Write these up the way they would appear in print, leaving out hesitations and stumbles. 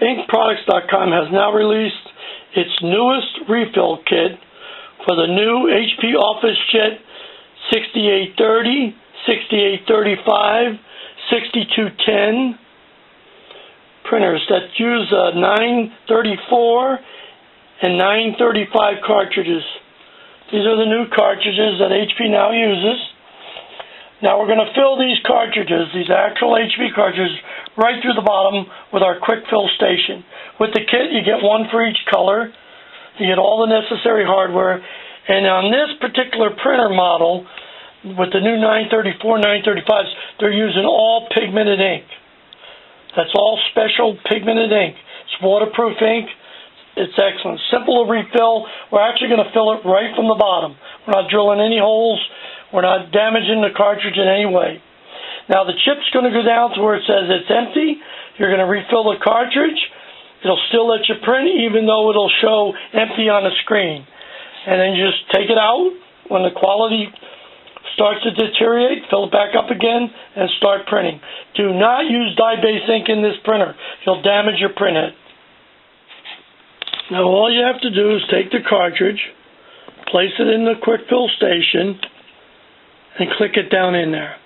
inkproducts.com has now released its newest refill kit for the new HP Officejet 6830, 6835, 6210 printers that use 934 and 935 cartridges. These are the new cartridges that HP now uses. Now we're going to fill these cartridges, these actual HP cartridges, right through the bottom with our quick fill station. With the kit, you get one for each color. You get all the necessary hardware. And on this particular printer model, with the new 934, 935s, they're using all pigmented ink. That's all special pigmented ink. It's waterproof ink. It's excellent. Simple to refill. We're actually going to fill it right from the bottom. We're not drilling any holes. We're not damaging the cartridge in any way. Now the chip's going to go down to where it says it's empty. You're going to refill the cartridge. It'll still let you print even though it'll show empty on the screen. And then you just take it out when the quality starts to deteriorate, fill it back up again, and start printing. Do not use dye-based ink in this printer. You'll damage your printhead. Now all you have to do is take the cartridge, place it in the quick fill station, and click it down in there,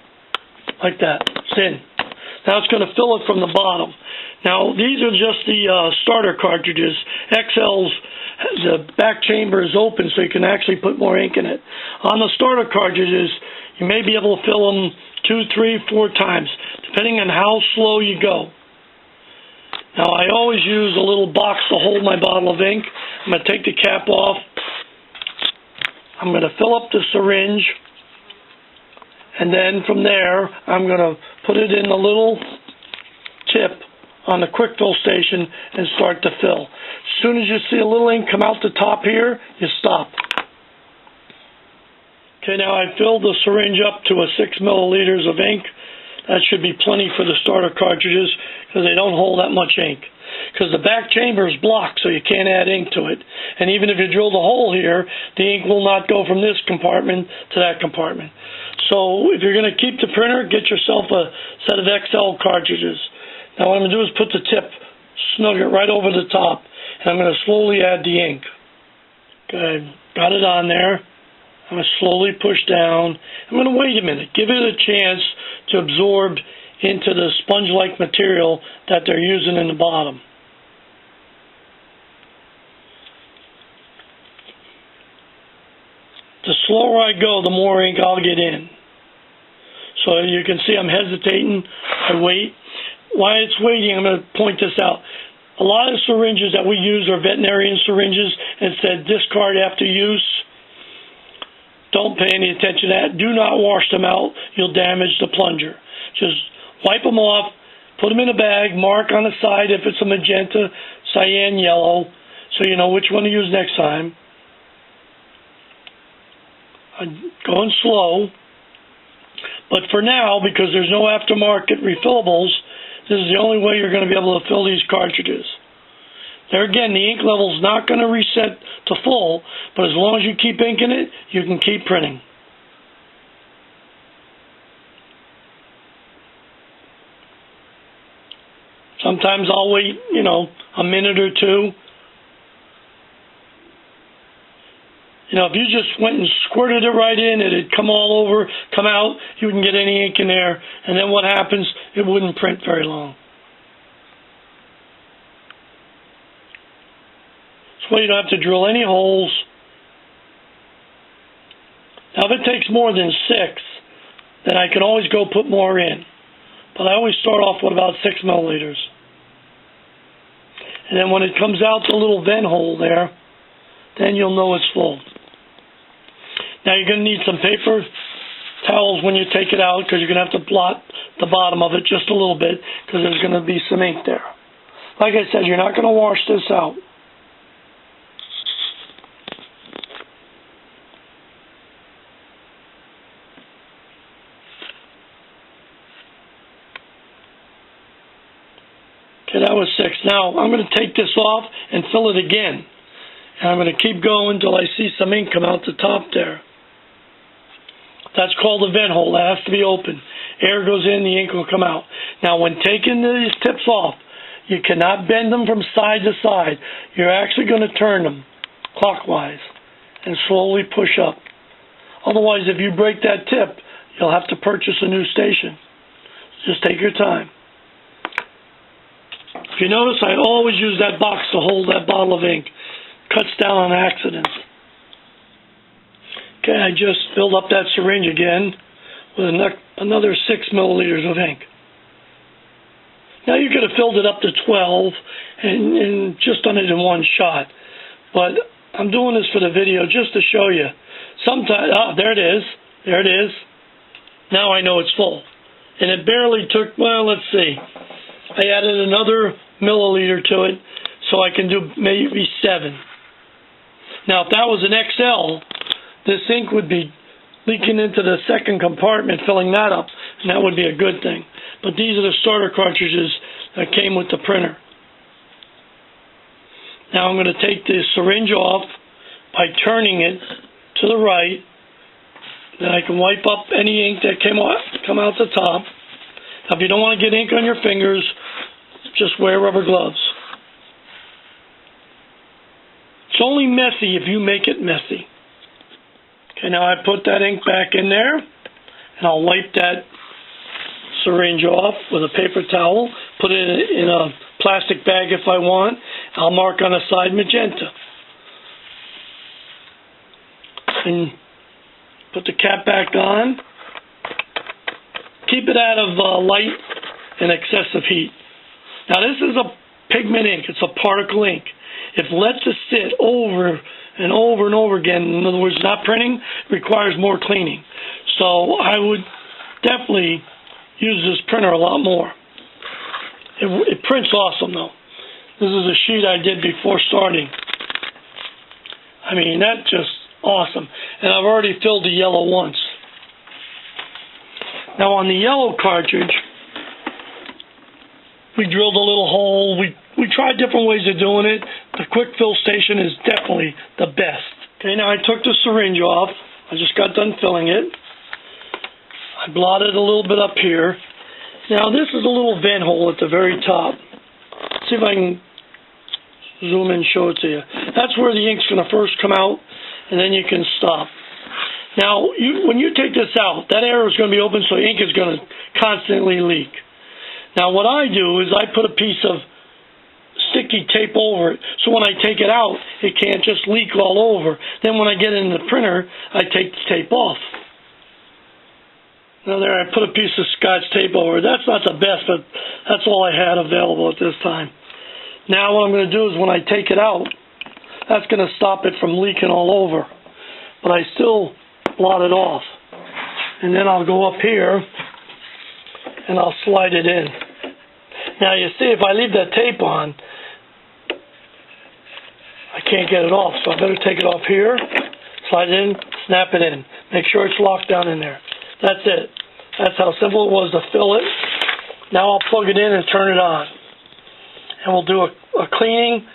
like that. It's in. Now it's going to fill it from the bottom. Now these are just the starter cartridges. XL's, the back chamber is open so you can actually put more ink in it. On the starter cartridges, you may be able to fill them 2, 3, 4 times, depending on how slow you go. Now I always use a little box to hold my bottle of ink. I'm going to take the cap off. I'm going to fill up the syringe. And then from there, I'm going to put it in the little tip on the quick fill station and start to fill. As soon as you see a little ink come out the top here, you stop. Okay, now I filled the syringe up to 6 milliliters of ink. That should be plenty for the starter cartridges because they don't hold that much ink. Because the back chamber is blocked, so you can't add ink to it. And even if you drill the hole here, the ink will not go from this compartment to that compartment. So if you're going to keep the printer, get yourself a set of XL cartridges. Now what I'm going to do is put the tip, snug it right over the top, and I'm going to slowly add the ink. Okay, got it on there. I'm going to slowly push down. I'm going to wait a minute, give it a chance to absorb into the sponge-like material that they're using in the bottom. The slower I go, the more ink I'll get in. So you can see I'm hesitating. I wait. While it's waiting, I'm going to point this out. A lot of syringes that we use are veterinarian syringes and said discard after use. Don't pay any attention to that. Do not wash them out. You'll damage the plunger. Just wipe them off, put them in a bag, mark on the side if it's a magenta, cyan, yellow, so you know which one to use next time. I'm going slow, but for now, because there's no aftermarket refillables, this is the only way you're going to be able to fill these cartridges. There again, the ink level is not going to reset to full, but as long as you keep inking it, you can keep printing. Sometimes I'll wait, a minute or two. If you just went and squirted it right in, it'd come all over, come out, you wouldn't get any ink in there, and then what happens? It wouldn't print very long. So you don't have to drill any holes. Now if it takes more than 6, then I can always go put more in. But I always start off with about 6 milliliters. And then when it comes out the little vent hole there, then you'll know it's full. Now you're going to need some paper towels when you take it out because you're going to have to blot the bottom of it just a little bit because there's going to be some ink there. Like I said, you're not going to wash this out. Okay, that was 6. Now I'm going to take this off and fill it again. And I'm going to keep going until I see some ink come out the top there. That's called a vent hole. That has to be open. Air goes in, the ink will come out. Now when taking these tips off, You cannot bend them from side to side. You're actually going to turn them clockwise and slowly push up. Otherwise, if you break that tip, you'll have to purchase a new station. Just take your time. If you notice, I always use that box to hold that bottle of ink. Cuts down on accidents. Okay, I just filled up that syringe again with another 6 milliliters of ink. Now you could have filled it up to 12 and just done it in one shot. But I'm doing this for the video just to show you. Sometimes, there it is. There it is. Now I know it's full. And it barely took, well, let's see. I added another milliliter to it so I can do maybe 7. Now if that was an XL, this ink would be leaking into the second compartment, filling that up, and that would be a good thing. But these are the starter cartridges that came with the printer. Now I'm going to take the syringe off by turning it to the right. Then I can wipe up any ink that come out the top. Now if you don't want to get ink on your fingers, just wear rubber gloves. It's only messy if you make it messy. Okay, now I put that ink back in there, and I'll wipe that syringe off with a paper towel, put it in a plastic bag if I want. I'll mark on the side magenta. And put the cap back on. Keep it out of light and excessive heat. Now this is a pigment ink. It's a particle ink. If lets it sit over and over and over again, in other words, not printing, requires more cleaning. So I would definitely use this printer a lot more. It prints awesome though. This is a sheet I did before starting. I mean, that's just awesome. And I've already filled the yellow once. Now on the yellow cartridge, we drilled a little hole. We tried different ways of doing it. The quick fill station is definitely the best. Okay, now I took the syringe off. I just got done filling it. I blotted a little bit up here. Now this is a little vent hole at the very top. Let's see if I can zoom in and show it to you. That's where the ink's going to first come out, and then you can stop. Now, when you take this out, that arrow is going to be open, so ink is going to constantly leak. Now, what I do is I put a piece of sticky tape over it, so when I take it out, it can't just leak all over. Then when I get it in the printer, I take the tape off. Now there, I put a piece of Scotch tape over it. That's not the best, but that's all I had available at this time. Now what I'm going to do is when I take it out, that's going to stop it from leaking all over. But I still blot it off. And then I'll go up here and I'll slide it in. Now you see, if I leave that tape on, I can't get it off, so I better take it off here, slide it in, snap it in. Make sure it's locked down in there. That's it. That's how simple it was to fill it. Now I'll plug it in and turn it on. And we'll do a cleaning,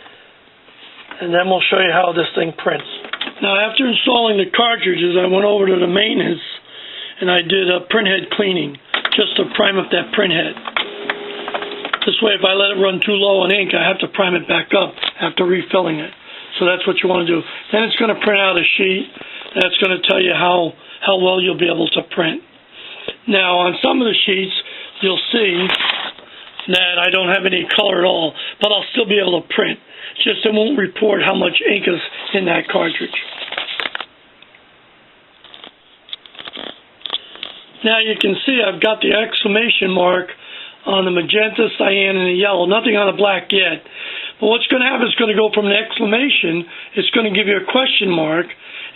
and then we'll show you how this thing prints. Now after installing the cartridges, I went over to the maintenance, and I did a printhead cleaning, just to prime up that printhead. This way, if I let it run too low on ink, I have to prime it back up after refilling it. So that's what you want to do. Then it's going to print out a sheet, and it's going to tell you how well you'll be able to print. Now, on some of the sheets, you'll see that I don't have any color at all, but I'll still be able to print. Just it won't report how much ink is in that cartridge. Now you can see I've got the exclamation mark on the magenta, cyan, and the yellow. Nothing on the black yet. But what's going to happen is going to go from an exclamation, it's going to give you a question mark,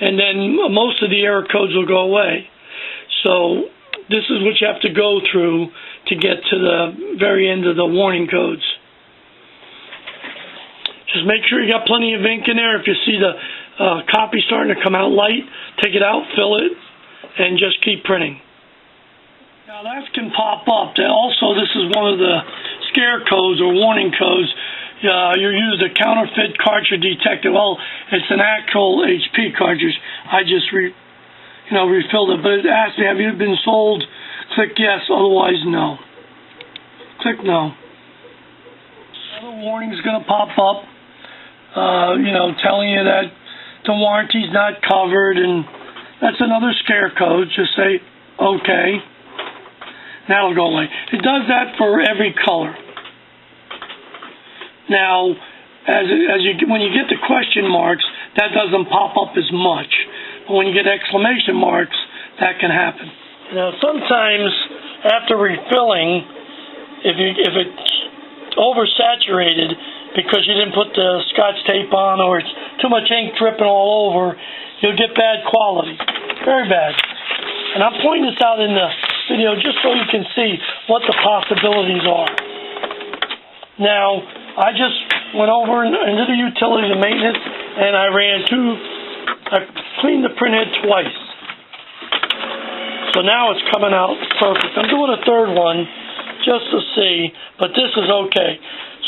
and then most of the error codes will go away. So this is what you have to go through to get to the very end of the warning codes. Just make sure you got plenty of ink in there. If you see the copy starting to come out light, take it out, fill it, and just keep printing. Now that can pop up. Also, this is one of the scare codes or warning codes. You're used a counterfeit cartridge detector. Well, it's an actual HP cartridge. I just refilled it, but it asks me, have you been sold? Click yes, otherwise no. Click no. Another warning is going to pop up, telling you that the warranty's not covered, and that's another scare code. Just say, okay. That'll go away. It does that for every color. Now, when you get the question marks, that doesn't pop up as much. But when you get exclamation marks, that can happen. Now, sometimes after refilling, if it's oversaturated because you didn't put the Scotch tape on, or it's too much ink dripping all over, you'll get bad quality. Very bad. And I'm pointing this out in the video just so you can see what the possibilities are. Now, I just went over into the utilities and maintenance, and I cleaned the printhead twice. So now it's coming out perfect. I'm doing a third one just to see, but this is okay.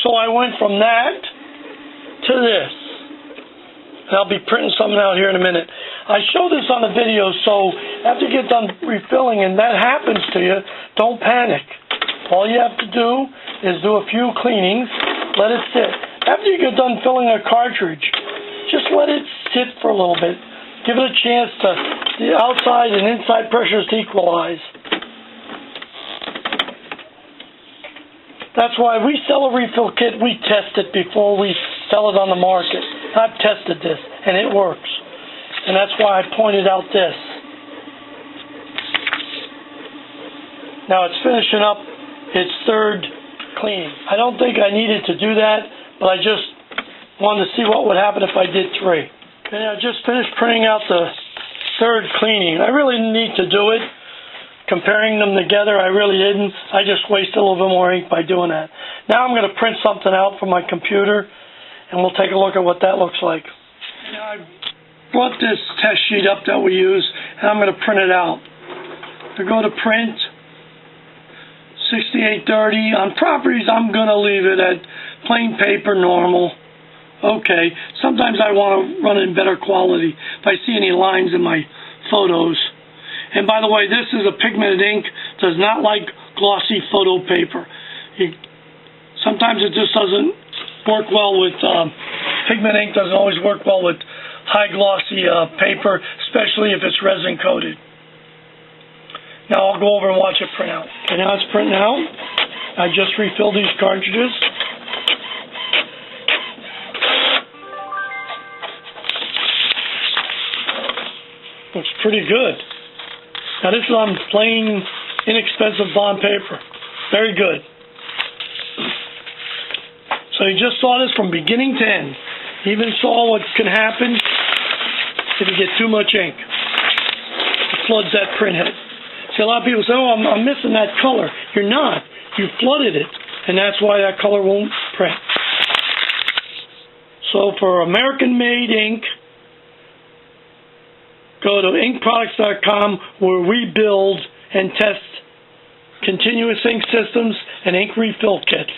So I went from that to this. And I'll be printing something out here in a minute. I show this on the video, so after you get done refilling and that happens to you, don't panic. All you have to do is do a few cleanings, let it sit. After you get done filling a cartridge, just let it sit for a little bit. Give it a chance to the outside and inside pressures to equalize. That's why we sell a refill kit, we test it before we sell it on the market. I've tested this, and it works. And that's why I pointed out this. Now it's finishing up its third cleaning. I don't think I needed to do that, but I just wanted to see what would happen if I did three. Okay, I just finished printing out the third cleaning. I really didn't need to do it. Comparing them together, I really didn't. I just wasted a little bit more ink by doing that. Now I'm going to print something out from my computer, and we'll take a look at what that looks like. Now I brought this test sheet up that we use, and I'm going to print it out. To go to print, 6830. On properties, I'm going to leave it at plain paper, normal. Okay. Sometimes I want to run it in better quality if I see any lines in my photos. And by the way, this is a pigmented ink, does not like glossy photo paper. Sometimes it just doesn't work well with, pigment ink doesn't always work well with high glossy paper, especially if it's resin coated. Now I'll go over and watch it print out. Okay, now it's printing out. I just refilled these cartridges. Looks pretty good. Now this is on plain, inexpensive bond paper. Very good. So you just saw this from beginning to end. You even saw what can happen if you get too much ink. It floods that printhead. See, a lot of people say, oh, I'm missing that color. You're not. You flooded it, and that's why that color won't print. So for American-made ink, go to inkproducts.com, where we build and test continuous ink systems and ink refill kits.